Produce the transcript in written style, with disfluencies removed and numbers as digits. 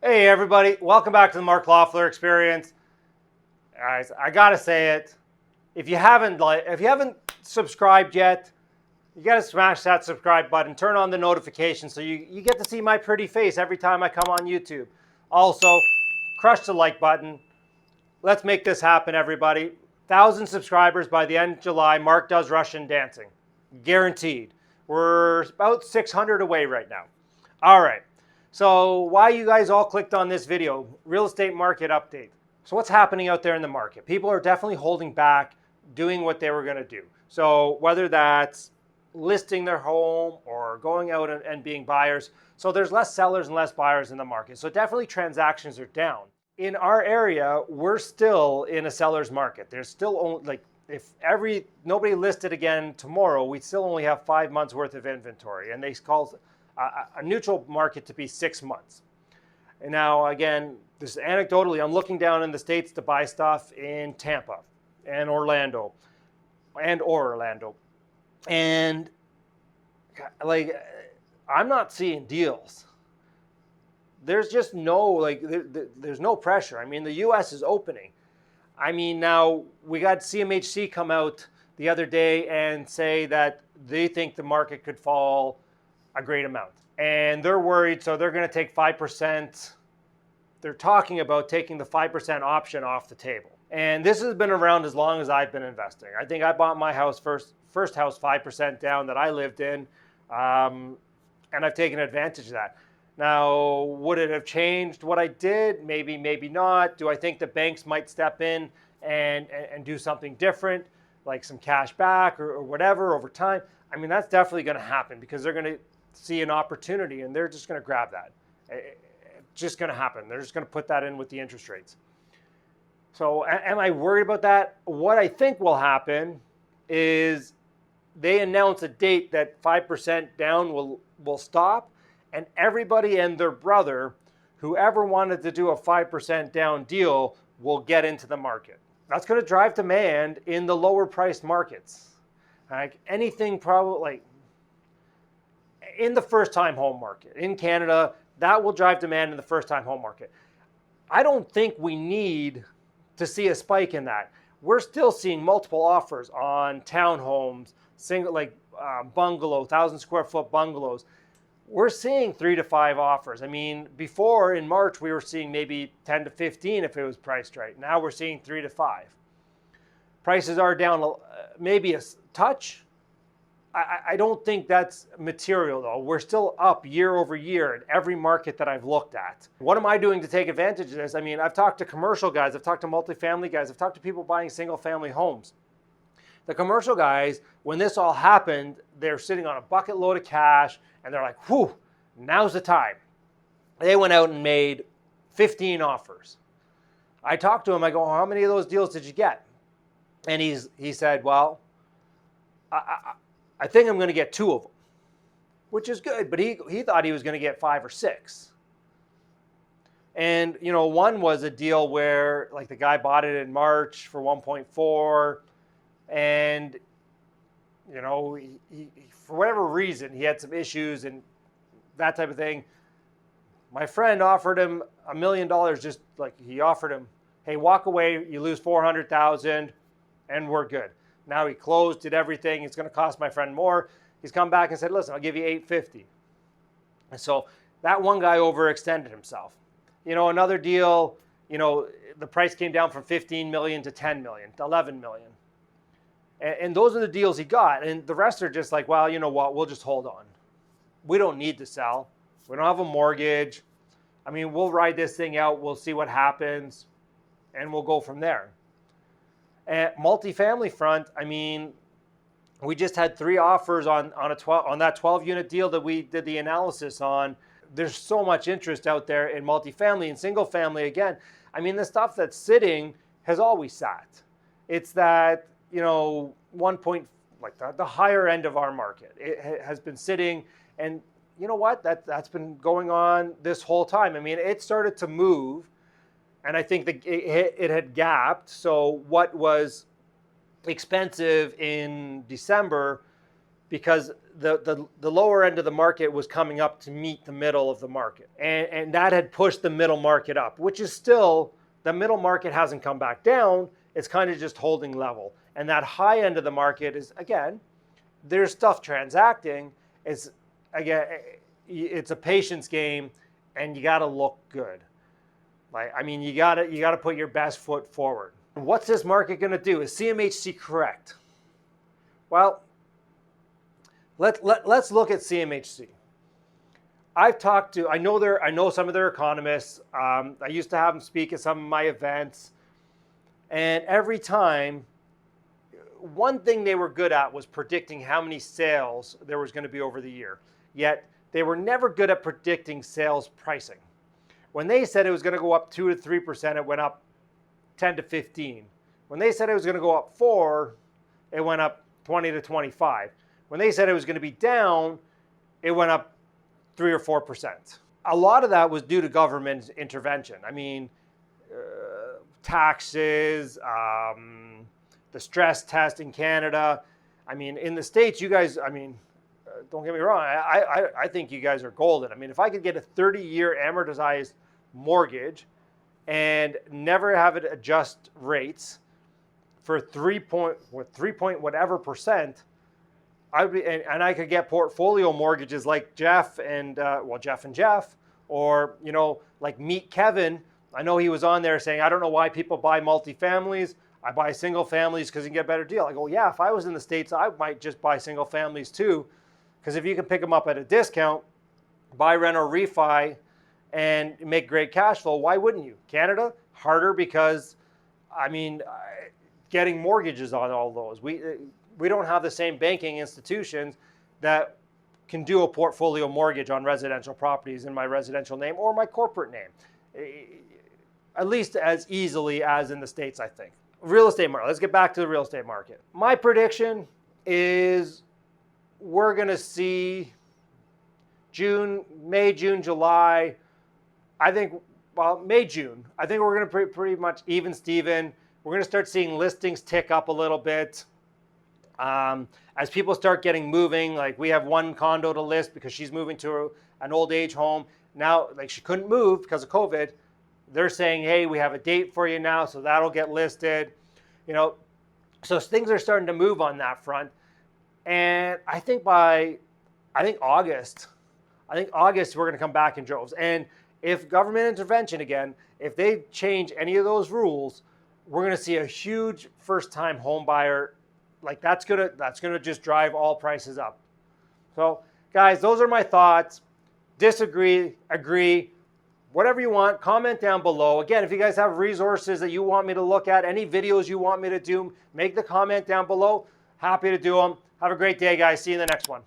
Hey everybody, welcome back to the Mark Loeffler Experience. Guys, I gotta say it. If you haven't subscribed yet, you gotta smash that subscribe button, turn on the notifications so you get to see my pretty face every time I come on YouTube. Also, crush the like button. Let's make this happen, everybody. 1,000 subscribers by the end of July. Mark does Russian dancing. Guaranteed. We're about 600 away right now. All right. So why you guys all clicked on this video, real estate market update. So what's happening out there in the market? People are definitely holding back doing what they were going to do. So whether that's listing their home or going out and being buyers. So there's less sellers and less buyers in the market. So definitely transactions are down. In our area, we're still in a seller's market. There's still only, like, if nobody listed again tomorrow, we still only have 5 months worth of inventory, and they call a neutral market to be 6 months. And now, again, this is anecdotally, I'm looking down in the States to buy stuff in Tampa and Orlando. And like, I'm not seeing deals. There's just no, there's no pressure. I mean, the US is opening. I mean, now we got CMHC come out the other day and say that they think the market could fall a great amount. And they're worried, so they're going to take 5%. They're talking about taking the 5% option off the table. And this has been around as long as I've been investing. I think I bought my house first house 5% down that I lived in, and I've taken advantage of that. Now, would it have changed what I did? Maybe, maybe not. Do I think the banks might step in and do something different, like some cash back or whatever over time? I mean, that's definitely going to happen because they're going to see an opportunity and they're just going to grab that. It's just going to happen. They're just going to put that in with the interest rates. So am I worried about that? What I think will happen is they announce a date that 5% down will stop, and everybody and their brother, whoever wanted to do a 5% down deal, will get into the market. That's going to drive demand in the lower priced markets. Like anything probably like in the first time home market in Canada, that will drive demand in the first time home market. I don't think we need to see a spike in that. We're still seeing multiple offers on townhomes, bungalow, 1,000 square foot bungalows. We're seeing 3 to 5 offers. I mean, before in March, we were seeing maybe 10 to 15 if it was priced right. Now we're seeing 3 to 5. Prices are down maybe a touch. I don't think that's material though. We're still up year over year in every market that I've looked at. What am I doing to take advantage of this? I mean, I've talked to commercial guys, I've talked to multifamily guys, I've talked to people buying single family homes. The commercial guys, when this all happened, they're sitting on a bucket load of cash and they're like, whew, now's the time. They went out and made 15 offers. I talked to him, I go, how many of those deals did you get? And he said, well, I think I'm going to get 2 of them, which is good, but he thought he was going to get 5 or 6. And, you know, one was a deal where like the guy bought it in March for 1.4, and, you know, he for whatever reason, he had some issues and that type of thing. My friend offered him $1 million, just like he offered him, hey, walk away, you lose $400,000 and we're good. Now he closed, did everything. It's going to cost my friend more. He's come back and said, listen, I'll give you $850. And so that one guy overextended himself. You know, another deal, you know, the price came down from 15 million to 10 million, to 11 million. And those are the deals he got. And the rest are just like, well, you know what, we'll just hold on. We don't need to sell. We don't have a mortgage. I mean, we'll ride this thing out. We'll see what happens. And we'll go from there. At multifamily front, I mean, we just had 3 offers on that 12 unit deal that we did the analysis on. There's so much interest out there in multifamily and single family. Again, I mean, the stuff that's sitting has always sat. It's that, you know, the higher end of our market. It has been sitting, and you know what? That's been going on this whole time. I mean, it started to move. And I think that it had gapped. So what was expensive in December because the lower end of the market was coming up to meet the middle of the market. And that had pushed the middle market up, which is still, the middle market hasn't come back down. It's kind of just holding level. And that high end of the market is, again, there's stuff transacting. It's, again, it's a patience game, and you got to look good. Like, I mean, you got to put your best foot forward. What's this market going to do? Is CMHC correct? Well, let's look at CMHC. I know some of their economists. I used to have them speak at some of my events, and every time, one thing they were good at was predicting how many sales there was going to be over the year. Yet they were never good at predicting sales pricing. When they said it was going to go up 2 to 3%, it went up 10 to 15. When they said it was going to go up 4, it went up 20 to 25. When they said it was going to be down, it went up 3 or 4%. A lot of that was due to government intervention. I mean, taxes, the stress test in Canada. I mean, in the States, you guys, I mean, don't get me wrong, I think you guys are golden. I mean, if I could get a 30-year amortized mortgage and never have it adjust rates for 3 point whatever percent, I'd be, and I could get portfolio mortgages like Jeff and Jeff, or, you know, like Meet Kevin. I know he was on there saying, I don't know why people buy multifamilies. I buy single families because you can get a better deal. I go, yeah, if I was in the States, I might just buy single families too, because if you can pick them up at a discount, buy, rent, or refi, and make great cash flow, why wouldn't you? Canada, harder because, I mean, getting mortgages on all those. We don't have the same banking institutions that can do a portfolio mortgage on residential properties in my residential name or my corporate name, at least as easily as in the States, I think. Real estate market. Let's get back to the real estate market. My prediction is we're going to see May, June, July. I think, well, May, June. I think we're going to pretty much even Steven. We're going to start seeing listings tick up a little bit. As people start getting moving, like we have one condo to list because she's moving to an old age home. Now, like she couldn't move because of COVID. They're saying, hey, we have a date for you now, so that'll get listed. You know, so things are starting to move on that front. And I think August, we're going to come back in droves. And if government intervention again, if they change any of those rules, we're going to see a huge first-time home buyer. Like that's gonna just drive all prices up. So guys, those are my thoughts. Disagree, agree, whatever you want, comment down below. Again, if you guys have resources that you want me to look at, any videos you want me to do, make the comment down below. Happy to do them. Have a great day, guys. See you in the next one.